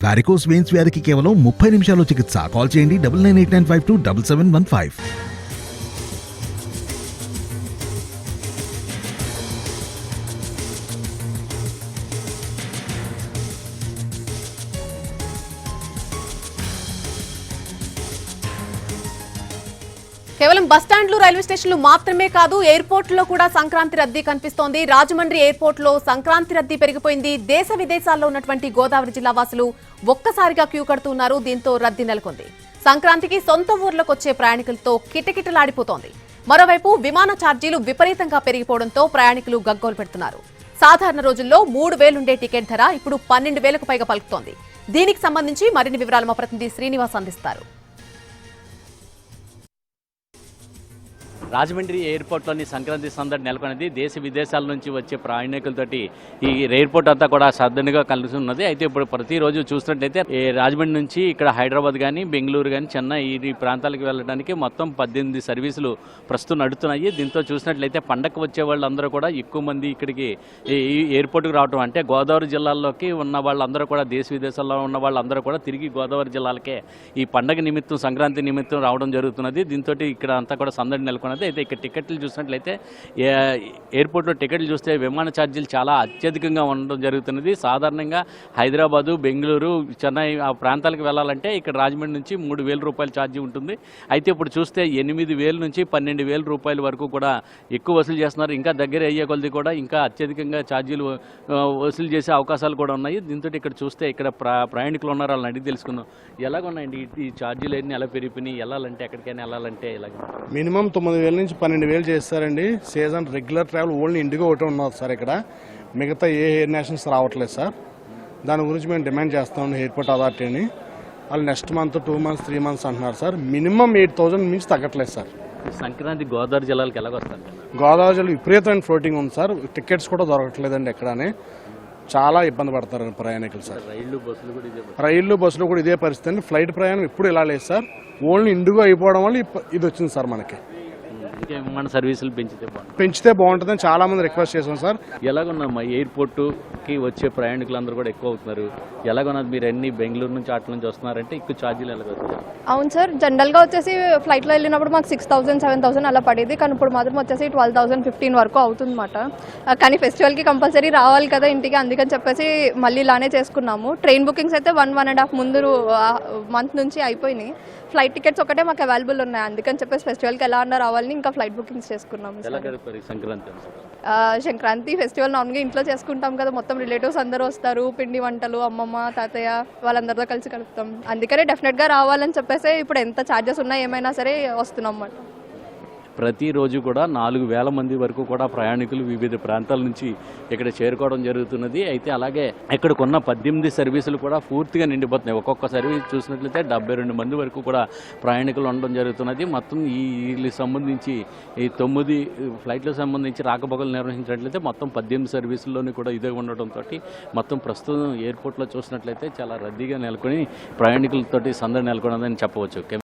Varicose veins వ్యాధికి కేవలం 30 నిమిషాల్లో చికిత్స. కాల్ చేయండి 9989527715. కేవలం బస్టాండ్లు, రైల్వే స్టేషన్లు మాత్రమే కాదు, ఎయిర్పోర్ట్ లో కూడా సంక్రాంతి రద్దీ కనిపిస్తోంది. రాజమండ్రి ఎయిర్పోర్ట్ లో సంక్రాంతి రద్దీ పెరిగిపోయింది. దేశ విదేశాల్లో ఉన్నటువంటి గోదావరి జిల్లా వాసులు ఒక్కసారిగా క్యూ కడుతున్నారు. దీంతో రద్దీ నెలకొంది. సంక్రాంతికి సొంత ఊర్లకు వచ్చే ప్రయాణికులతో కిటకిటలాడిపోతోంది. మరోవైపు విమాన ఛార్జీలు విపరీతంగా పెరిగిపోవడంతో ప్రయాణికులు గగ్గోలు పెడుతున్నారు. సాధారణ రోజుల్లో 3,000 ఉండే టికెట్ ధర ఇప్పుడు 12,000కు పైగా పలుకుతోంది. దీనికి సంబంధించి మరిన్ని వివరాలు మా ప్రతినిధి శ్రీనివాస్ అందిస్తారు. రాజమండ్రి ఎయిర్పోర్ట్లోని సంక్రాంతి సందడి నెలకొన్నది. దేశ విదేశాల నుంచి వచ్చే ప్రయాణికులతోటి ఈ ఎయిర్పోర్ట్ అంతా కూడా సర్దనిగా కలిసి ఉన్నది. అయితే ఇప్పుడు ప్రతిరోజు చూసినట్లయితే రాజమండ్రి నుంచి ఇక్కడ హైదరాబాద్ కానీ, బెంగళూరు కానీ, చెన్నై ఈ ప్రాంతాలకు వెళ్ళడానికి మొత్తం 18 సర్వీసులు ప్రస్తుతం నడుస్తున్నాయి. దీంతో చూసినట్లయితే పండగకు వచ్చే వాళ్ళందరూ కూడా ఎక్కువ మంది ఇక్కడికి ఈ ఎయిర్పోర్ట్కి రావడం, అంటే గోదావరి జిల్లాల్లోకి ఉన్న వాళ్ళందరూ కూడా, దేశ విదేశాల్లో ఉన్న వాళ్ళందరూ కూడా తిరిగి గోదావరి జిల్లాలకే ఈ పండగ నిమిత్తం, సంక్రాంతి నిమిత్తం రావడం జరుగుతున్నది. దీంతో ఇక్కడ అంతా కూడా సందడి నెలకొన్నది. అయితే ఇక్కడ టికెట్లు చూసినట్లయితే ఎయిర్పోర్ట్లో టికెట్లు చూస్తే విమాన ఛార్జీలు చాలా అత్యధికంగా ఉండడం జరుగుతున్నది. సాధారణంగా హైదరాబాదు, బెంగళూరు, చెన్నై ఆ ప్రాంతాలకు వెళ్ళాలంటే ఇక్కడ రాజమండ్రి నుంచి 3,000 రూపాయల ఛార్జీ ఉంటుంది. అయితే ఇప్పుడు చూస్తే 8,000 నుంచి 12,000 రూపాయల వరకు కూడా ఎక్కువ వసూలు చేస్తున్నారు. ఇంకా దగ్గర అయ్యే కొలది కూడా ఇంకా అత్యధికంగా ఛార్జీలు వసూలు చేసే అవకాశాలు కూడా ఉన్నాయి. దీంతో ఇక్కడ చూస్తే ఇక్కడ ప్రయాణికులు ఉన్నారు, వాళ్ళని అడిగి తెలుసుకుందాం. ఎలాగున్నాయండి ఈ ఛార్జీలు అన్నీ ఎలా పెరిగిపోయినాయి? వెళ్ళాలంటే ఎక్కడికైనా వెళ్ళాలంటే ఎలాగ? మినిమం 9,000 నుంచి 12,000 చేస్తారండి. Season regular travel only IndiGo ఒకటి ఉన్నది సార్. ఇక్కడ మిగతా ఏ ఎయిర్ నేషన్స్ రావట్లేదు సార్. దాని గురించి మేము డిమాండ్ చేస్తాం ఎయిర్పోర్ట్ అథారిటీని. వాళ్ళు నెక్స్ట్ మంత్, 2 మంత్స్, 3 మంత్స్ అంటున్నారు సార్. మినిమం 8,000 మించి తగ్గట్లేదు సార్. సంక్రాంతి గోదావరి జిల్లాలకు ఎలాగొస్తారు? గోదావరి జిల్లా విపరీతమైన ఫ్లోటింగ్ ఉంది సార్. టికెట్స్ కూడా దొరకట్లేదండి ఎక్కడనే. చాలా ఇబ్బంది పడతారు ప్రయాణికులు సార్. రైళ్లు బస్సులు కూడా ఇదే పరిస్థితి అండి. ఫ్లైట్ ప్రయాణం ఇప్పుడు ఇలా లేదు సార్. ఓన్లీ ఇండిగో అయిపోవడం వల్ల ఇది వచ్చింది సార్ మనకి. విమాన సర్వీసులు పెంచితే బాగుంటుందని చాలా మంది రిక్వెస్ట్ చేసాం సార్. ఎలాగున్నామ్మా ఎయిర్పోర్టుకి వచ్చే ప్రయాణికులందరూ కూడా ఎక్కువ అవుతున్నారు. ఎలాగున్నది? మీరు అన్ని బెంగళూరు నుంచి అట్ల నుంచి వస్తున్నారంటే ఎక్కువ ఛార్జీలు ఎలాగొస్తాయి? అవును సార్, జనరల్గా వచ్చేసి ఫ్లైట్లో వెళ్ళినప్పుడు మాకు 6,000, 7,000 అలా పడేది. కానీ ఇప్పుడు మాత్రం వచ్చేసి 12,000, 15 వరకు అవుతుందన్నమాట. కానీ ఫెస్టివల్కి కంపల్సరీ రావాలి కదా ఇంటికి, అందుకని చెప్పేసి మళ్ళీ ఇలానే చేసుకున్నాము. ట్రైన్ బుకింగ్స్ అయితే 1.5 ముందు మంత్ నుంచి అయిపోయినాయి. ఫ్లైట్ టికెట్స్ ఒకటే మాకు అవైలబుల్ ఉన్నాయి. అందుకని చెప్పేసి ఫెస్టివల్కి ఎలా అన్నా రావాలని ఇంకా ఫ్లైట్ బుకింగ్స్ చేసుకున్నాము. సంక్రాంతి ఫెస్టివల్ నార్మల్గా ఇంట్లో చేసుకుంటాం కదా, మొత్తం రిలేటివ్స్ అందరూ వస్తారు. పిండి వంటలు, అమ్మమ్మ, తాతయ్య వాళ్ళందరితో కలిసి కలుపుతాం. అందుకనే డెఫినెట్గా రావాలని చెప్పేసి ఇప్పుడు ఎంత ఛార్జెస్ ఉన్నా ఏమైనా సరే వస్తున్నాం అన్నమాట. ప్రతిరోజు కూడా 4,000 మంది వరకు కూడా ప్రయాణికులు వివిధ ప్రాంతాల నుంచి ఇక్కడ చేరుకోవడం జరుగుతున్నది. అయితే అలాగే ఇక్కడికున్న 18 సర్వీసులు కూడా పూర్తిగా నిండిపోతున్నాయి. ఒక్కొక్క సర్వీస్ చూసినట్లయితే 72 మంది వరకు కూడా ప్రయాణికులు ఉండడం జరుగుతున్నది. మొత్తం ఈ సంబంధించి ఈ 9 ఫ్లైట్లకు సంబంధించి రాకపోకలు నిర్వహించినట్లయితే మొత్తం 18 సర్వీసుల్లోని కూడా ఇదే ఉండటంతో మొత్తం ప్రస్తుతం ఎయిర్పోర్ట్లో చూసినట్లయితే చాలా రద్దీగా నెలకొని ప్రయాణికులతోటి సందడి నెలకొన్నదని చెప్పవచ్చు.